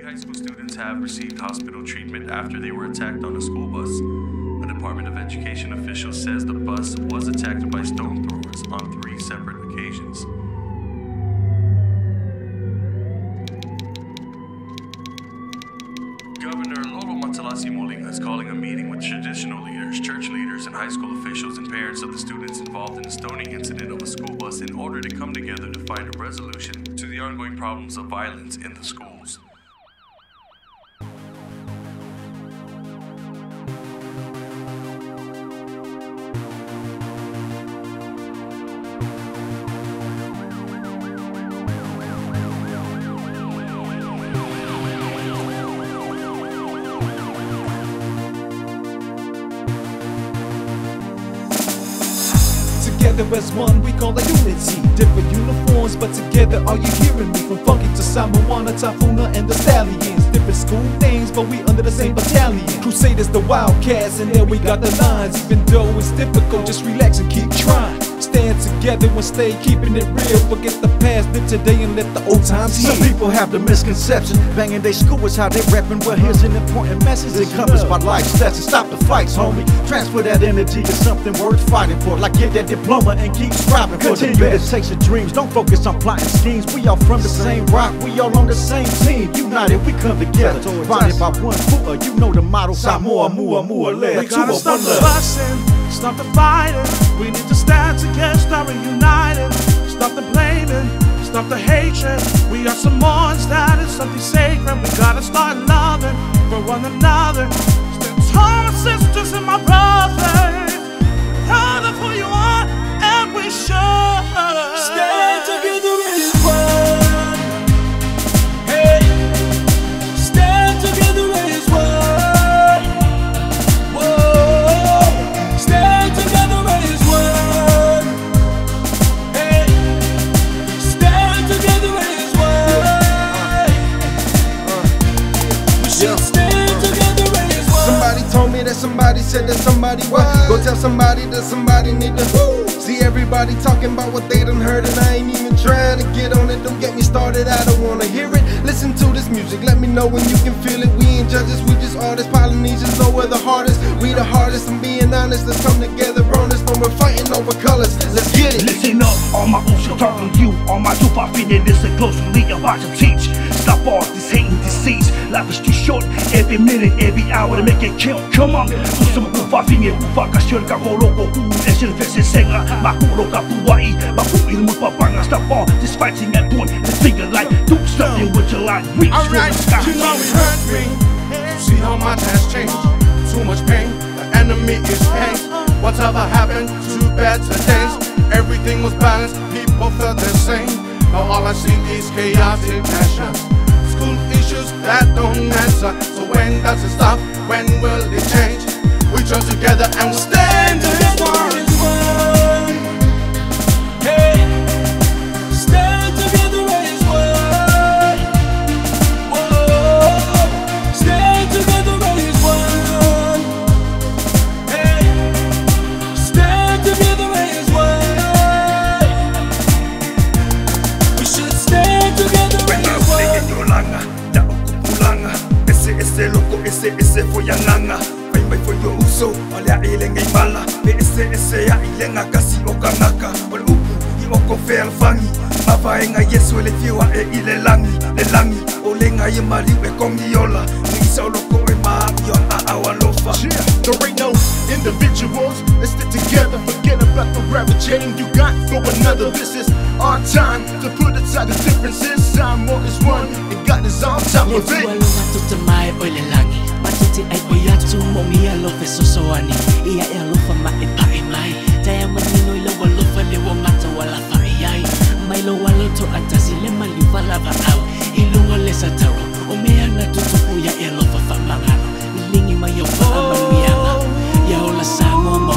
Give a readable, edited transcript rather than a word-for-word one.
high school students have received hospital treatment after they were attacked on a school bus. A Department of Education official says the bus was attacked by stone throwers on 3 separate occasions. Governor is calling a meeting with traditional leaders, church leaders, and high school officials and parents of the students involved in the stoning incident of a school bus in order to come together to find a resolution to the ongoing problems of violence in the schools. Together as one, we call it unity. Different uniforms, but together are you hearing me? From Funky to Samoa, Tafuna, and the Stallions. Different school names, but we under the same battalion. Crusaders, the Wildcats, and there we got the lines. Even though it's difficult, just relax and keep trying. Stand together and stay keeping it real. Forget the past, live today and let the old times heal. Some people have the misconception banging they school is how they rapping. Well, here's an important message encompassed by life's lessons. Stop the fights, homie. Transfer that energy to something worth fighting for. Like get that diploma and keep striving for the best. To chase your dreams, don't focus on plotting schemes. We all from the same rock, we all on the same team. United, we come together, bonded by one footer. You know the motto, Samoa, Mua, Mua, Led. We gotta stop the fussing, stop the fighting. We need to stand together, start reuniting. Stop the blaming, stop the hatred. We are Samoans, that is something sacred. We gotta start loving for one another. Stand tall, my sisters and my brothers. Proud of who you are, and we should stand together as one. Hey, stand together as one. Whoa, stand together as one. Hey, stand together as one. We should stand together as one. Somebody told me that somebody said that somebody what? Go tell somebody that somebody need to see everybody talking about what they done heard, and I ain't even trying to get on it. Don't get me started, I don't wanna hear it. Listen to this music, let me know when you can feel it. We ain't judges, we just artists. Polynesians know we're the hardest. We the hardest, I'm being honest. Let's come together on this when we're fighting over colors. Let's get it. Listen up, all my ocean talking to you. All my tupa feeling, listen closely, I'm about to teach. Stop all this hating disease. Life is too short, every minute, every hour to make it count. Come on, kusama kufa finge kufa kasyon ka koloko ku esel fese senga makuro ka puwai maku ilmu papanga. Stop all this fighting at one and finger like do something with your life. Reach for the sky. You know it hurts me to see how much has changed. Too much pain, the enemy is hate. Whatever happened, too bad today's. Everything was balanced, people felt the same. Now all I see is chaotic passions. School issues that don't answer. So when does it stop? When will it change? We join together and we'll stand as one. Hey, stand together as one. Whoa, stand together as one. Hey, stand together as one. We should stand together as one. Ese loco, ese foyanganga. May for your uso, ole a ilenga imala. Ese ya ilenga kasi okanaka. Ole upu, I oko fair fangi. Mafaenga yesu ele fiwa e ile langi. Ole nga yemali we kongiola. Nisa loko e maamio a awalofa. There ain't no individuals, let's stick together. Forget about the ravaging you got for another. This is our time to put aside the differences. Samoa is one, and God is on top of it. Matuti ay oyatu momi alofe sosoani iya alofa ma epai mai taya manino ilo walofa lewo mata wala faiyai mailo waloto atazile maliva lava au ilungo lesa taro omeana tutupu ya alofa famangano ilingi mayofa amanianga ya ola samo mo